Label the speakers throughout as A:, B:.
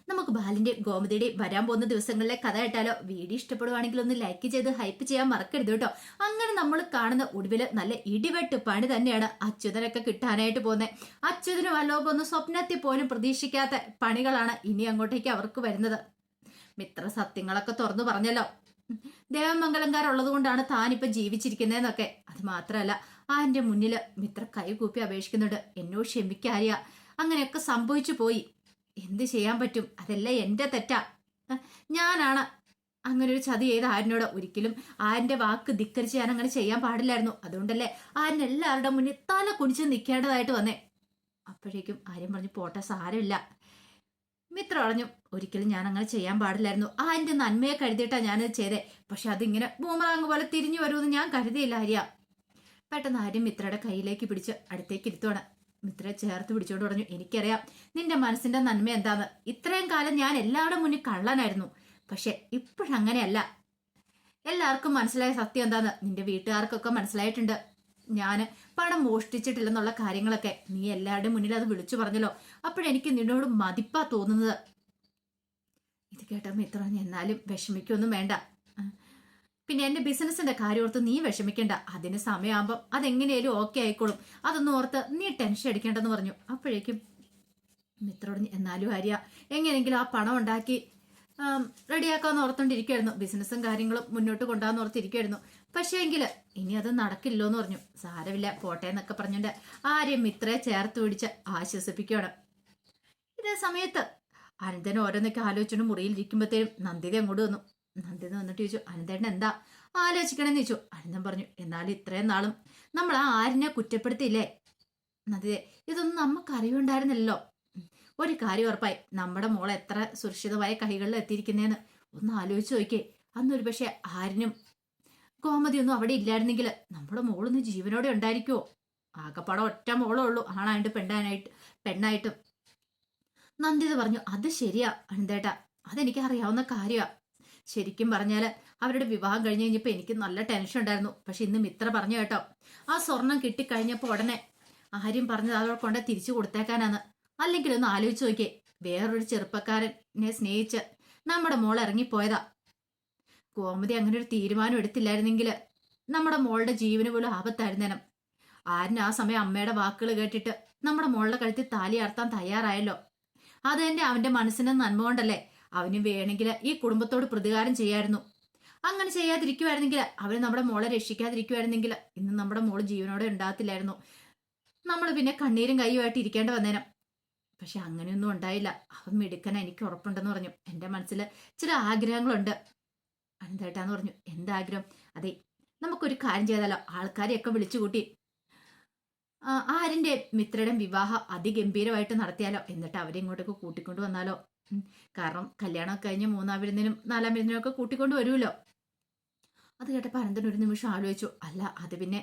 A: നമുക്ക് ബാലിന്റെ ഗോമതിയുടെ വരാൻ പോകുന്ന ദിവസങ്ങളിലെ കഥ കേട്ടാലോ? വീഡിയോ ഇഷ്ടപ്പെടുവാണെങ്കിൽ ഒന്ന് ലൈക്ക് ചെയ്ത് ഹൈപ്പ് ചെയ്യാൻ മറക്കരുത് കേട്ടോ. അങ്ങനെ നമ്മൾ കാണുന്ന ഒടുവില് നല്ല ഇടിവെട്ട് പണി തന്നെയാണ് അച്യുതനൊക്കെ കിട്ടാനായിട്ട് പോകുന്നത്. അച്യുതനും അലോകൊന്നും സ്വപ്നത്തിൽ പോലും പ്രതീക്ഷിക്കാത്ത പണികളാണ് ഇനി അങ്ങോട്ടേക്ക് അവർക്ക് വരുന്നത്. മിത്ര സത്യങ്ങളൊക്കെ തുറന്നു പറഞ്ഞല്ലോ. ദേവമംഗലംകാരുള്ളത് കൊണ്ടാണ് താനിപ്പം ജീവിച്ചിരിക്കുന്നതെന്നൊക്കെ. അത് മാത്രമല്ല, എന്റെ മുന്നില് മിത്ര കൈകൂപ്പി അപേക്ഷിക്കുന്നുണ്ട്, എന്നോട് ക്ഷമിക്കാരിയ, അങ്ങനെയൊക്കെ സംഭവിച്ചു പോയി, എന്ത് ചെയ്യാൻ പറ്റും, അതല്ല എന്റെ തെറ്റാ. ഞാനാണ് അങ്ങനെ ഒരു ചതി ചെയ്ത് ആരിനോട്. ഒരിക്കലും ആരിന്റെ വാക്ക് ധിക്കരിച്ച് ഞാൻ അങ്ങനെ ചെയ്യാൻ പാടില്ലായിരുന്നു. അതുകൊണ്ടല്ലേ ആരിന് എല്ലാവരുടെ മുന്നിൽ തല കുനിച്ച് നിൽക്കേണ്ടതായിട്ട് വന്നേ. അപ്പോഴേക്കും ആര്യം പറഞ്ഞു, പോട്ടെ സാരമില്ല. മിത്ര പറഞ്ഞു, ഒരിക്കലും ഞാൻ അങ്ങനെ ചെയ്യാൻ പാടില്ലായിരുന്നു. എന്റെ നന്മയെ കരുതിയിട്ടാ ഞാനത് ചെയ്തേ. പക്ഷെ അതിങ്ങനെ ബൂമറാങ് പോലെ തിരിഞ്ഞു വരുമെന്ന് ഞാൻ കരുതിയില്ല ആര്യ. പെട്ടെന്ന് ആര്യം മിത്രയുടെ കയ്യിലേക്ക് പിടിച്ച് അടുത്തേക്ക് ഇരുത്തുവാണ്. മിത്ര ചേർത്ത് പിടിച്ചോണ്ട് പറഞ്ഞു, എനിക്കറിയാം നിന്റെ മനസ്സിന്റെ നന്മ എന്താന്ന്. ഇത്രയും കാലം ഞാൻ എല്ലാവരുടെ മുന്നിൽ കള്ളനായിരുന്നു. പക്ഷെ ഇപ്പോഴങ്ങനെയല്ല. എല്ലാവർക്കും മനസ്സിലായ സത്യം എന്താന്ന് നിന്റെ വീട്ടുകാർക്കൊക്കെ മനസ്സിലായിട്ടുണ്ട്. ഞാൻ പണം മോഷ്ടിച്ചിട്ടില്ലെന്നുള്ള കാര്യങ്ങളൊക്കെ നീ എല്ലാവരുടെയും മുന്നിൽ അത് വിളിച്ചു പറഞ്ഞല്ലോ. അപ്പോഴെനിക്ക് നിന്നോട് മതിപ്പാ തോന്നുന്നത്. ഇത് കേട്ട മിത്ര, എന്നാലും വിഷമിക്കൊന്നും വേണ്ട. പിന്നെ എന്റെ ബിസിനസിന്റെ കാര്യം ഓർത്ത് നീ വിഷമിക്കണ്ട. അതിന് സമയമാകുമ്പം അതെങ്ങനെയാലും ഓക്കെ ആയിക്കോളും. അതൊന്നും ഓർത്ത് നീ ടെൻഷൻ അടിക്കേണ്ടെന്ന് പറഞ്ഞു. അപ്പോഴേക്കും മിത്രോട്, എന്നാലും ആര്യ, എങ്ങനെയെങ്കിലും ആ പണം ഉണ്ടാക്കി റെഡിയാക്കാന്ന് ഓർത്തോണ്ടിരിക്കുവായിരുന്നു. ബിസിനസ്സും കാര്യങ്ങളും മുന്നോട്ട് കൊണ്ടുപോകാന്ന് ഓർത്തിരിക്കുവായിരുന്നു. പക്ഷേ എങ്കില് ഇനി അത് നടക്കില്ലോ എന്ന് പറഞ്ഞു. സാരമില്ല, പോട്ടെ എന്നൊക്കെ പറഞ്ഞുകൊണ്ട് ആര്യം മിത്രയെ ചേർത്ത് പിടിച്ച് ആശ്വസിപ്പിക്കുകയാണ്. ഇതേ സമയത്ത് അനന്തൻ ഓരോന്നൊക്കെ ആലോചിച്ചുകൊണ്ട് മുറിയിൽ ഇരിക്കുമ്പോഴത്തേനും നന്ദിത അങ്ങോട്ട് വന്നു. നന്ദിത വന്നിട്ട് ചോദിച്ചു, അനന്തേട്ടൻ എന്താ ആലോചിക്കണമെന്ന് ചോദിച്ചു. അനന്തൻ പറഞ്ഞു, എന്നാലും ഇത്രയും നാളും നമ്മൾ ആരിനെ കുറ്റപ്പെടുത്തിയില്ലേ നന്ദിതേ, ഇതൊന്നും നമുക്ക് അറിയുണ്ടായിരുന്നില്ലല്ലോ. ഒരു കാര്യം ഉറപ്പായി, നമ്മുടെ മോളെ എത്ര സുരക്ഷിതമായ കൈകളിൽ എത്തിയിരിക്കുന്നതെന്ന് ഒന്ന് ആലോചിച്ച് നോക്കിയേ. അന്നൊരു പക്ഷെ ആരിനും ഗോമതിയൊന്നും അവിടെ ഇല്ലായിരുന്നെങ്കിൽ നമ്മുടെ മോളൊന്ന് ജീവനോടെ ഉണ്ടായിരിക്കുവോ? ആകപ്പാടെ ഒറ്റ മോളേ ഉള്ളൂ, ആണായിട്ട് പെണ്ണായിട്ടും. നന്ദിത പറഞ്ഞു, അത് ശരിയാ അനന്തേട്ടാ, അതെനിക്ക് അറിയാവുന്ന കാര്യമാ. ശരിക്കും പറഞ്ഞാല് അവരുടെ വിവാഹം കഴിഞ്ഞ് കഴിഞ്ഞപ്പോ എനിക്ക് നല്ല ടെൻഷൻ ഉണ്ടായിരുന്നു. പക്ഷെ ഇന്ന് മിത്ര പറഞ്ഞു കേട്ടോ, ആ സ്വർണം കിട്ടിക്കഴിഞ്ഞപ്പോ ഉടനെ ആര്യം പറഞ്ഞത് അവരെ കൊണ്ട് തിരിച്ചു കൊടുത്തേക്കാനാന്ന്. അല്ലെങ്കിൽ ഒന്ന് ആലോചിച്ച് നോക്കിയേ, വേറൊരു ചെറുപ്പക്കാരനെ സ്നേഹിച്ച് നമ്മുടെ മോൾ ഇറങ്ങിപ്പോയതാ. ഗോമതി അങ്ങനെ ഒരു തീരുമാനം എടുത്തില്ലായിരുന്നെങ്കിൽ നമ്മുടെ മോളുടെ ജീവന് പോലും ആപത്തായിരുന്നേനം. ആരിന് ആ സമയം അമ്മയുടെ വാക്കുകൾ കേട്ടിട്ട് നമ്മുടെ മോളുടെ കഴുത്തിൽ താലി അർത്താൻ തയ്യാറായല്ലോ. അത് തന്നെ അവന്റെ മനസ്സിന് നന്മ കൊണ്ടല്ലേ. അവന് വേണമെങ്കിൽ ഈ കുടുംബത്തോട് പ്രതികാരം ചെയ്യായിരുന്നു. അങ്ങനെ ചെയ്യാതിരിക്കുമായിരുന്നെങ്കിൽ, അവന് നമ്മുടെ മോളെ രക്ഷിക്കാതിരിക്കുമായിരുന്നെങ്കിൽ ഇന്ന് നമ്മുടെ മോള് ജീവനോടെ ഉണ്ടാകത്തില്ലായിരുന്നു. നമ്മൾ പിന്നെ കണ്ണീരും കൈയുമായിട്ട് ഇരിക്കേണ്ട വന്നേനം. പക്ഷെ അങ്ങനെയൊന്നും ഉണ്ടായില്ല. അവൻ മിടുക്കന, എനിക്ക് ഉറപ്പുണ്ടെന്ന് പറഞ്ഞു. എൻ്റെ മനസ്സിൽ ചില ആഗ്രഹങ്ങളുണ്ട് അനന്തേട്ടാന്ന് പറഞ്ഞു. എന്താഗ്രഹം? അതെ, നമുക്കൊരു കാര്യം ചെയ്താലോ, ആൾക്കാരെയൊക്കെ വിളിച്ചു കൂട്ടി ആരിന്റെ മിത്രയുടെ വിവാഹം അതിഗംഭീരമായിട്ട് നടത്തിയാലോ, എന്നിട്ട് അവരെ ഇങ്ങോട്ടേക്ക് കൂട്ടിക്കൊണ്ട് വന്നാലോ. കാരണം കല്യാണം കഴിഞ്ഞ് 3-ാം വിരുന്നിനും 4-ാം വിരുന്നിനും ഒക്കെ കൂട്ടിക്കൊണ്ട് വരുമല്ലോ. അത് കേട്ടപ്പോൾ അനന്തൻ ഒരു നിമിഷം ആലോചിച്ചു. അല്ല, അത് പിന്നെ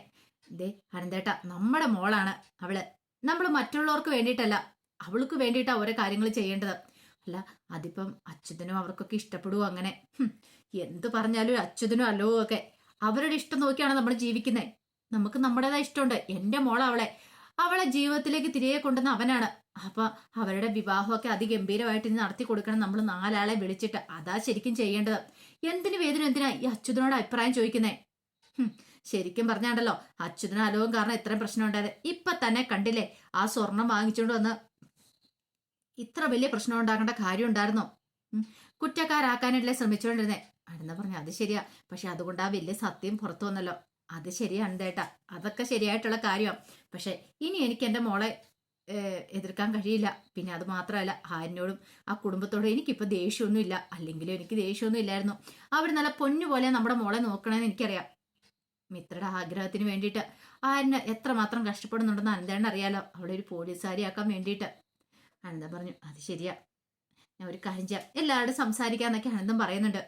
A: ദേ അനന്തേട്ട, നമ്മുടെ മോളാണ് അവള്. നമ്മൾ മറ്റുള്ളവർക്ക് വേണ്ടിയിട്ടല്ല, അവൾക്ക് വേണ്ടിയിട്ടാണ് ഓരോ കാര്യങ്ങൾ ചെയ്യേണ്ടത്. അല്ല, അതിപ്പം അച്യുതനും അവർക്കൊക്കെ ഇഷ്ടപ്പെടുവോ? അങ്ങനെ എന്ത് പറഞ്ഞാലും അച്യുതനും അല്ലോ ഒക്കെ അവരുടെ ഇഷ്ടം നോക്കിയാണ് നമ്മൾ ജീവിക്കുന്നത്. നമുക്ക് നമ്മുടേതായ ഇഷ്ടമുണ്ട്. എൻ്റെ മോളെ, അവളെ ജീവിതത്തിലേക്ക് തിരികെ കൊണ്ടുവന്ന അവനാണ്. അപ്പൊ അവരുടെ വിവാഹമൊക്കെ അതിഗംഭീരമായിട്ട് ഇനി നടത്തി കൊടുക്കണം. നമ്മൾ 4 ആളെ വിളിച്ചിട്ട് അതാ ശരിക്കും ചെയ്യേണ്ടത്. എന്തിനു വേദന, എന്തിനാ ഈ അച്യുതനോട് അഭിപ്രായം ചോദിക്കുന്നേ? ശരിക്കും പറഞ്ഞാണ്ടല്ലോ, അച്യുതനും അലോവും കാരണം ഇത്രയും പ്രശ്നം ഉണ്ടായത്. ഇപ്പൊ തന്നെ കണ്ടില്ലേ, ആ സ്വർണം വാങ്ങിച്ചുകൊണ്ട് വന്ന് ഇത്ര വലിയ പ്രശ്നം ഉണ്ടാക്കേണ്ട കാര്യം ഉണ്ടായിരുന്നോ? കുറ്റക്കാരാക്കാനല്ലേ ശ്രമിച്ചുകൊണ്ടിരുന്നേ. അതെന്നാ പറഞ്ഞു, അത് ശരിയാ. പക്ഷെ അതുകൊണ്ട് ആ വലിയ സത്യം പുറത്തു വന്നല്ലോ. അത് ശരിയാണ് ചേട്ടാ, അതൊക്കെ ശരിയായിട്ടുള്ള കാര്യമാണ്. പക്ഷെ ഇനി എനിക്ക് എൻ്റെ മോളെ എതിർക്കാൻ കഴിയില്ല. പിന്നെ അത് മാത്രമല്ല, ആരിനോടും ആ കുടുംബത്തോടും എനിക്കിപ്പോൾ ദേഷ്യമൊന്നും ഇല്ല. അല്ലെങ്കിലും എനിക്ക് ദേഷ്യമൊന്നും ഇല്ലായിരുന്നു. അവർ നല്ല പൊന്നുപോലെ നമ്മുടെ മോളെ നോക്കണമെന്ന് എനിക്കറിയാം. മിത്രയുടെ ആഗ്രഹത്തിന് വേണ്ടിയിട്ട് ആരിന് എത്രമാത്രം കഷ്ടപ്പെടുന്നുണ്ടെന്ന് അനന്തേണ്ണ അറിയാലോ, അവളെ ഒരു പോലീസുകാരിയാക്കാൻ വേണ്ടിയിട്ട്. അനന്തൻ പറഞ്ഞു, അത് ശരിയാ, ഞാൻ ഒരു കാര്യം ചെയ്യാം, എല്ലാവരോടും സംസാരിക്കാന്നൊക്കെ അനന്തൻ പറയുന്നുണ്ട്.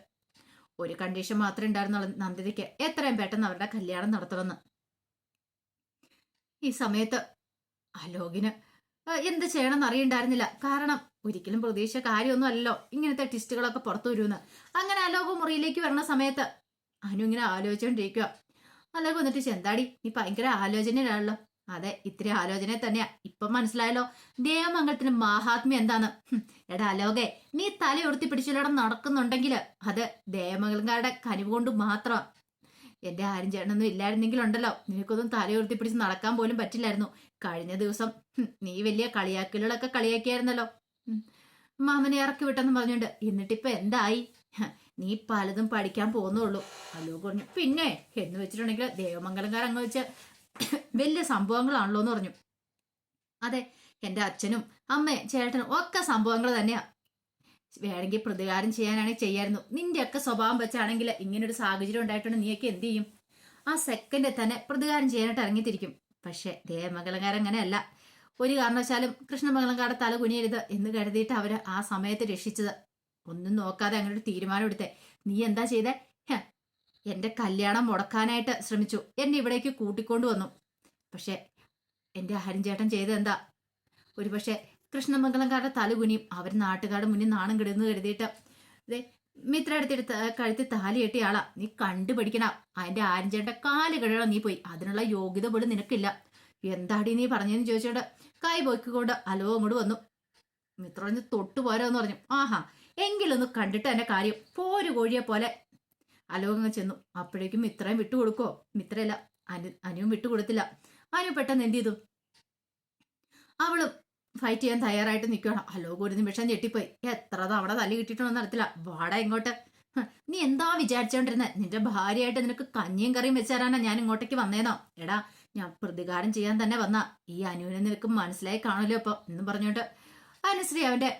A: ഒരു കണ്ടീഷൻ മാത്രമേ ഉണ്ടായിരുന്നുള്ളൂ നന്ദിതയ്ക്ക്, എത്രയും പെട്ടെന്ന് അവരുടെ കല്യാണം നടത്തണമെന്ന്. ഈ സമയത്ത് അലോകിന് എന്ത് ചെയ്യണമെന്ന് അറിയണ്ടായിരുന്നില്ല. കാരണം ഒരിക്കലും പ്രതീക്ഷ കാര്യമൊന്നും അല്ലല്ലോ ഇങ്ങനത്തെ ടിസ്റ്റുകളൊക്കെ പുറത്തു വരുമെന്ന്. അങ്ങനെ അലോക് മുറിയിലേക്ക് വരുന്ന സമയത്ത് അനു ഇങ്ങനെ ആലോചിച്ചുകൊണ്ടിരിക്കുക. അലോക് വന്നിട്ട്, ചെന്താടി നീ ഭയങ്കര ആലോചനയിലാണല്ലോ, അതെ, ഇത്തിരി ആലോചന തന്നെയാ. ഇപ്പം മനസ്സിലായല്ലോ ദേവമംഗലത്തിന്റെ മഹാത്മ്യം എന്താന്ന്. എടാ അലോകെ, നീ തല ഉയർത്തി പിടിച്ചിലൂടെ നടക്കുന്നുണ്ടെങ്കിൽ അത് ദേവമംഗലംകാരുടെ കനിവ് കൊണ്ട് മാത്രം. എന്റെ ആരും ചേട്ടനൊന്നും ഇല്ലായിരുന്നെങ്കിലുണ്ടല്ലോ നിനക്കൊന്നും തല ഉയർത്തി പിടിച്ച് നടക്കാൻ പോലും പറ്റില്ലായിരുന്നു. കഴിഞ്ഞ ദിവസം നീ വലിയ കളിയാക്കലുകളൊക്കെ കളിയാക്കിയായിരുന്നല്ലോ. ഉം. മാമനെ ഇറക്കി വിട്ടെന്ന് പറഞ്ഞോണ്ട് എന്നിട്ടിപ്പൊ എന്തായി? നീ പലതും പഠിക്കാൻ പോകുന്നുള്ളൂ. അലോക് പറഞ്ഞു. പിന്നെ എന്ന് വെച്ചിട്ടുണ്ടെങ്കിൽ ദേവമംഗലംകാരങ്ങ് വെച്ച് വലിയ സംഭവങ്ങളാണല്ലോ എന്ന് പറഞ്ഞു. അതെ, എന്റെ അച്ഛനും അമ്മയും ചേട്ടനും ഒക്കെ സംഭവങ്ങൾ തന്നെയാ. വേണമെങ്കിൽ പ്രതികാരം ചെയ്യാനാണെങ്കിൽ ചെയ്യായിരുന്നു. നിന്റെയൊക്കെ സ്വഭാവം വെച്ചാണെങ്കിൽ ഇങ്ങനൊരു സാഹചര്യം ഉണ്ടായിട്ടുണ്ട് നീയൊക്കെ എന്ത് ചെയ്യും? ആ സെക്കൻഡിൽ തന്നെ പ്രതികാരം ചെയ്യാനായിട്ട് ഇറങ്ങിത്തിരിക്കും. പക്ഷെ ദേവമംഗലംകാരൻ അങ്ങനെയല്ല. ഒരു കാരണവശാലും കൃഷ്ണമംഗലംകാരുടെ തല കുനിയരുത് എന്ന് കരുതിയിട്ട് അവര് ആ സമയത്ത് രക്ഷിച്ചത്. ഒന്നും നോക്കാതെ അങ്ങനെ ഒരു തീരുമാനം എടുത്തേ. നീ എന്താ ചെയ്തേ? എന്റെ കല്യാണം മുടക്കാനായിട്ട് ശ്രമിച്ചു. എന്നെ ഇവിടേക്ക് കൂട്ടിക്കൊണ്ടു വന്നു. പക്ഷെ എന്റെ ഹരിഞ്ചേട്ടൻ ചെയ്തത് എന്താ? ഒരു പക്ഷെ കൃഷ്ണമംഗലംകാരുടെ തലകുനിയും അവർ നാട്ടുകാരുടെ മുന്നിൽ നാണം കിടന്ന് കരുതിയിട്ട് അതെ മിത്ര എടുത്തെടുത്ത് കഴുത്തി താലി കെട്ടിയ ആളാ. നീ കണ്ടുപിടിക്കണം. അതിന്റെ ആരഞ്ചേട്ട കാല് കഴിയണം. നീ പോയി അതിനുള്ള യോഗ്യത പോലും നിനക്കില്ല. എന്താടി നീ പറഞ്ഞെന്ന് ചോദിച്ചോണ്ട് കൈ പൊക്കിക്കൊണ്ട് അലോ അങ്ങോട്ട് വന്നു. മിത്ര പറഞ്ഞ് തൊട്ടു പോരാന്ന് പറഞ്ഞു. ആഹാ, എങ്കിലൊന്ന് കണ്ടിട്ട് എന്റെ കാര്യം. പോരു കോഴിയെ പോലെ അലോകങ്ങ് ചെന്നു. അപ്പോഴേക്കും മിത്രയും വിട്ടുകൊടുക്കോ? മിത്രയല്ല, അനുവും വിട്ടുകൊടുത്തില്ല. അനു പെട്ടെന്ന് എന്ത് ചെയ്തു? അവളും ഫൈറ്റ് ചെയ്യാൻ തയ്യാറായിട്ട് നിൽക്കുകയാണ്. അലോക് ഒരു നിമിഷം ഞെട്ടിപ്പോയി. എത്ര തവണ തല്ലി കിട്ടിയിട്ടുണ്ടെന്ന് അറിയത്തില്ല. വാടാ ഇങ്ങോട്ട്. നീ എന്താ വിചാരിച്ചോണ്ടിരുന്നത്? നിന്റെ ഭാര്യയായിട്ട് നിനക്ക് കഞ്ഞിയും കറിയും വെച്ചാരാണ് ഞാൻ ഇങ്ങോട്ടേക്ക് വന്നേന്നോ? എടാ, ഞാൻ പ്രതികാരം ചെയ്യാൻ തന്നെ വന്ന. ഈ അനുവിനെ നിനക്ക് മനസ്സിലായി കാണല്ലോ ഇപ്പൊ എന്ന് പറഞ്ഞോണ്ട് അനുശ്രീ അവന്റെ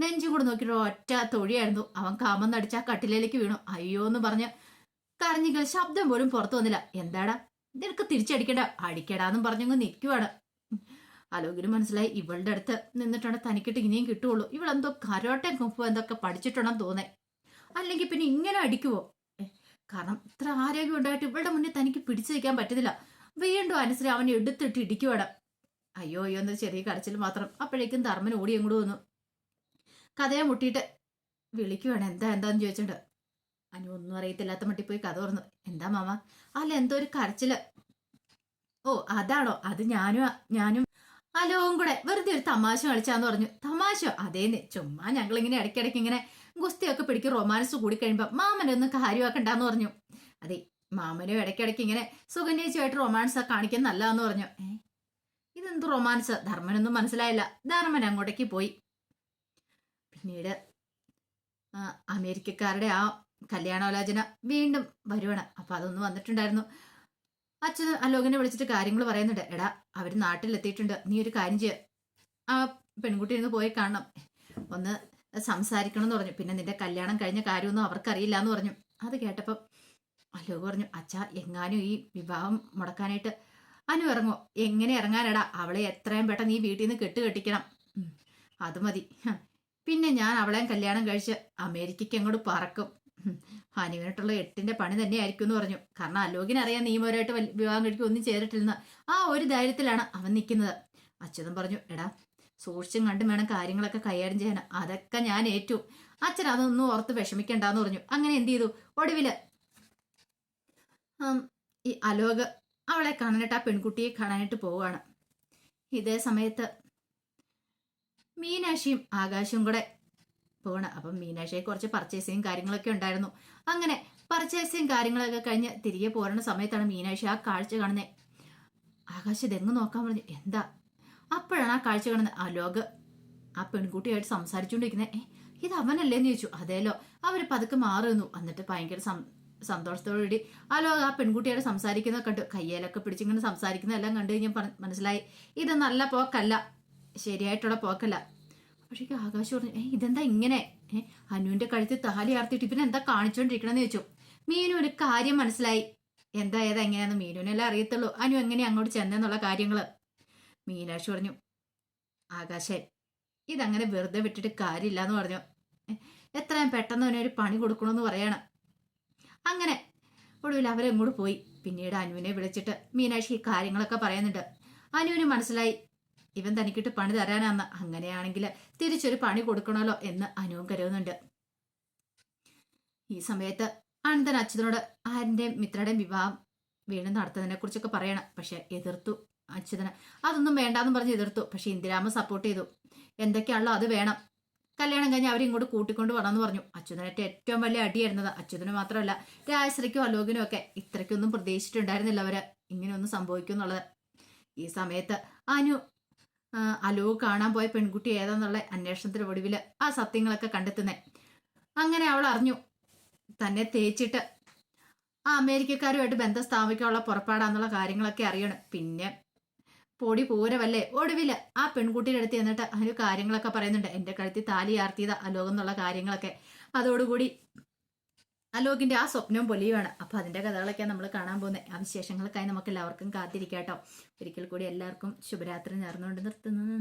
A: നെഞ്ചും കൂടെ നോക്കിയിട്ട് ഒറ്റ തൊഴിയായിരുന്നു. അവൻ കാമെന്നടിച്ച് ആ കട്ടിലേക്ക് വീണു. അയ്യോ എന്ന് പറഞ്ഞ് കരഞ്ഞെങ്കിൽ ശബ്ദം പോലും പുറത്തു വന്നില്ല. എന്താടാ, നിനക്ക് തിരിച്ചടിക്കണ്ട, അടിക്കടാന്നും പറഞ്ഞങ്ങ് നിൽക്കുവാണ്. അലോകിന് മനസ്സിലായി ഇവളുടെ അടുത്ത് നിന്നിട്ടാണ് തനിക്കിട്ട് ഇനിയും കിട്ടുള്ളൂ. ഇവളെന്തോ കരോട്ടെ കുമ്പോ എന്തൊക്കെ പഠിച്ചിട്ടുണ്ടെന്ന് തോന്നേ. അല്ലെങ്കിൽ പിന്നെ ഇങ്ങനെ അടിക്കുവോ? കാരണം ഇത്ര ആരോഗ്യം ഉണ്ടായിട്ട് ഇവളുടെ മുന്നിൽ തനിക്ക് പിടിച്ചു നിൽക്കാൻ പറ്റുന്നില്ല. വീണ്ടും അനുശ്രീ അവനെ എടുത്തിട്ട് ഇടിക്കുവാണ്. അയ്യോ അയ്യോ എന്നൊരു ചെറിയ കരച്ചിൽ മാത്രം. അപ്പോഴേക്കും ധർമ്മൻ ഓടി അങ്ങോട്ട് വന്നു. കഥയെ മുട്ടിയിട്ട് വിളിക്കുവാണ്. എന്താന്ന് ചോദിച്ചിട്ടുണ്ട്. അനു ഒന്നും അറിയത്തില്ലാത്ത മട്ടി പോയി കഥ തുറന്നു. എന്താ മാമ? അല്ല എന്തോ ഒരു കരച്ചില്. ഓ അതാണോ? അത് ഞാനും അലോവും കൂടെ വെറുതെ ഒരു തമാശ കളിച്ചാന്ന് പറഞ്ഞു. തമാശ? അതേന്ന്, ചുമ്മാ ഞങ്ങളിങ്ങനെ ഇടയ്ക്കിടയ്ക്ക് ഇങ്ങനെ ഗുസ്തിയൊക്കെ പിടിക്കും. റൊമാൻസ് കൂടി കഴിയുമ്പോ മാമനൊന്നും കാര്യമാക്കണ്ടെന്ന് പറഞ്ഞു. അതെ, മാമനും ഇടയ്ക്കിടയ്ക്ക് ഇങ്ങനെ സുഗന്യച്ചുമായിട്ട് റൊമാൻസ് കാണിക്കാൻ നല്ലതെന്ന് പറഞ്ഞു. ഇതെന്ത് റൊമാൻസ്? ധർമ്മനൊന്നും മനസ്സിലായില്ല. ധർമ്മൻ അങ്ങോട്ടേക്ക് പോയി. പിന്നീട് അമേരിക്കക്കാരുടെ ആ കല്യാണാലോചന വീണ്ടും വരുവാണ്. അപ്പൊ അതൊന്നും വന്നിട്ടുണ്ടായിരുന്നു. അച്ഛൻ അലോകിനെ വിളിച്ചിട്ട് കാര്യങ്ങൾ പറയുന്നുണ്ട്. എടാ, അവര് നാട്ടിലെത്തിയിട്ടുണ്ട്. നീ ഒരു കാര്യം ചെയ്യ, ആ പെൺകുട്ടി ഇരുന്ന് പോയി കാണണം, ഒന്ന് സംസാരിക്കണം എന്ന് പറഞ്ഞു. പിന്നെ നിന്റെ കല്യാണം കഴിഞ്ഞ കാര്യമൊന്നും അവർക്കറിയില്ല എന്ന് പറഞ്ഞു. അത് കേട്ടപ്പം അലോക് പറഞ്ഞു. അച്ഛാ, എങ്ങാനും ഈ വിവാഹം മുടക്കാനായിട്ട് അനു ഇറങ്ങോ? എങ്ങനെ ഇറങ്ങാനടാ? അവളെ എത്രയും പെട്ടെന്ന് ഈ വീട്ടിൽ നിന്ന് കെട്ടിക്കണം. അത് മതി. പിന്നെ ഞാൻ അവളെയും കല്യാണം കഴിച്ച് അമേരിക്കയ്ക്ക് അങ്ങോട്ട് പറക്കും. അനുവിനായിട്ടുള്ള 8ന്റെ പണി തന്നെ ആയിരിക്കും എന്ന് പറഞ്ഞു. കാരണം അലോകിനറിയാൻ നിയമപരമായിട്ട് വിവാഹം കഴിക്കും ഒന്നും ചെയ്തിട്ടില്ലെന്ന്. ആ ഒരു ധൈര്യത്തിലാണ് അവൻ നിൽക്കുന്നത്. അച്ഛനും പറഞ്ഞു. എടാ, സൂക്ഷിച്ചും കണ്ടും വേണം കാര്യങ്ങളൊക്കെ കൈകാര്യം ചെയ്യാൻ. അതൊക്കെ ഞാൻ ഏറ്റു. അച്ഛൻ അതൊന്നും ഓർത്ത് വിഷമിക്കണ്ടെന്ന് പറഞ്ഞു. അങ്ങനെ എന്ത് ചെയ്തു? ഒടുവില് ഈ അലോക് അവളെ കാണാനായിട്ട് ആ പെൺകുട്ടിയെ കാണാനായിട്ട് പോവുകയാണ്. ഇതേ സമയത്ത് മീനാക്ഷിയും ആകാശവും കൂടെ പോകണം. അപ്പം മീനാക്ഷിയെ കുറച്ച് പർച്ചേസിങ് കാര്യങ്ങളൊക്കെ ഉണ്ടായിരുന്നു. അങ്ങനെ പർച്ചേസിങ് കാര്യങ്ങളൊക്കെ കഴിഞ്ഞ് തിരികെ പോരുന്ന സമയത്താണ് മീനാക്ഷി ആ കാഴ്ച കാണുന്നത്. ആകാശ് ഇതെങ്ങ് നോക്കാൻ പറഞ്ഞു. എന്താ? അപ്പോഴാണ് ആ കാഴ്ച കാണുന്നത്. അലോക് ആ പെൺകുട്ടിയായിട്ട് സംസാരിച്ചുകൊണ്ടിരിക്കുന്നത്. ഇത് അവനല്ലേന്ന് ചോദിച്ചു. അതേലോ. അവര് പതുക്കെ മാറുന്നു. എന്നിട്ട് ഭയങ്കര സന്തോഷത്തോടുകൂടി അലോക് ആ പെൺകുട്ടിയോട് സംസാരിക്കുന്നത് കണ്ടു. കയ്യേലൊക്കെ പിടിച്ചിങ്ങനെ സംസാരിക്കുന്നതെല്ലാം കണ്ടു കഴിഞ്ഞാൽ മനസ്സിലായി ഇത് നല്ല പോക്കല്ല, ശരിയായിട്ടുള്ള പോക്കല്ല. അപ്പോഴേക്കും ആകാശ് പറഞ്ഞു. ഇതെന്താ ഇങ്ങനെ? അനുവിന്റെ കഴുത്തിൽ താലി ആർത്തിട്ട് ഇവൻ എന്താ കാണിച്ചോണ്ടിരിക്കണെന്ന് ചോദിച്ചു. മീനു ഒരു കാര്യം മനസ്സിലായി. എന്താ ഏതാ എങ്ങനെയാന്ന് മീനുവിനെല്ലാം അറിയത്തുള്ളൂ. അനു എങ്ങനെയാ അങ്ങോട്ട് ചെന്നെന്നുള്ള കാര്യങ്ങള്. മീനാക്ഷി പറഞ്ഞു. ആകാശേ, ഇതങ്ങനെ വെറുതെ വിട്ടിട്ട് കാര്യമില്ല എന്ന് പറഞ്ഞു. എത്രയും പെട്ടെന്ന് അവനെ ഒരു പണി കൊടുക്കണമെന്ന് പറയാണ്. അങ്ങനെ ഒടുവിൽ അവരെങ്ങോട്ട് പോയി. പിന്നീട് അനുവിനെ വിളിച്ചിട്ട് മീനാക്ഷി ഈ കാര്യങ്ങളൊക്കെ പറയുന്നുണ്ട്. അനുവിന് മനസ്സിലായി ഇവൻ തനിക്കിട്ട് പണി തരാനാന്ന്. അങ്ങനെയാണെങ്കിൽ തിരിച്ചൊരു പണി കൊടുക്കണമല്ലോ എന്ന് അനുവും കരുതുന്നുണ്ട്. ഈ സമയത്ത് അനന്തൻ അച്ഛനോട് ആരിന്റെയും മിത്രയുടെയും വിവാഹം വീണ്ടും നടത്തുന്നതിനെ കുറിച്ചൊക്കെ പറയണം. പക്ഷെ എതിർത്തു അച്യുതന്. അതൊന്നും വേണ്ടാന്ന് പറഞ്ഞ് എതിർത്തു. പക്ഷെ ഇന്ദിരാമ്മ സപ്പോർട്ട് ചെയ്തു. എന്തൊക്കെയാണല്ലോ അത് വേണം, കല്യാണം കഴിഞ്ഞ് അവരിങ്ങോട്ട് കൂട്ടിക്കൊണ്ട് വരണമെന്ന് പറഞ്ഞു. അച്യുതനായിട്ട് ഏറ്റവും വലിയ അടിയായിരുന്നത്. അച്യുതന് മാത്രമല്ല, രാജശ്രീക്കും അലോകിനും ഒക്കെ ഇത്രയ്ക്കൊന്നും പ്രതീക്ഷിച്ചിട്ടുണ്ടായിരുന്നില്ല അവര് ഇങ്ങനെയൊന്നും സംഭവിക്കും എന്നുള്ളത്. ഈ സമയത്ത് അനു അലോക് കാണാൻ പോയ പെൺകുട്ടി ഏതാന്നുള്ള അന്വേഷണത്തിന് ഒടുവിൽ ആ സത്യങ്ങളൊക്കെ കണ്ടെത്തുന്നേ. അങ്ങനെ അവൾ അറിഞ്ഞു തന്നെ തേച്ചിട്ട് ആ അമേരിക്കക്കാരുമായിട്ട് ബന്ധം സ്ഥാപിക്കാനുള്ള പുറപ്പാടാന്നുള്ള കാര്യങ്ങളൊക്കെ അറിയണം. പിന്നെ പൊടി പൂരവല്ലേ. ഒടുവില് ആ പെൺകുട്ടിയുടെ അടുത്ത് എന്നിട്ട് അതിന് കാര്യങ്ങളൊക്കെ പറയുന്നുണ്ട്. എന്റെ കഴുത്തിൽ താലി ആർത്തിയതാ അലോക് എന്നുള്ള കാര്യങ്ങളൊക്കെ. അതോടുകൂടി അലോകിന്റെ ആ സ്വപ്നവും പൊലിയുമാണ്. അപ്പൊ അതിന്റെ കഥകളൊക്കെ നമ്മൾ കാണാൻ പോകുന്നത്. ആ വിശേഷങ്ങൾക്കായി നമുക്ക് എല്ലാവർക്കും കാത്തിരിക്കാട്ടോ. ഒരിക്കൽ കൂടി എല്ലാവർക്കും ശുഭരാത്രി നേർന്നുകൊണ്ട് നിർത്തുന്നു.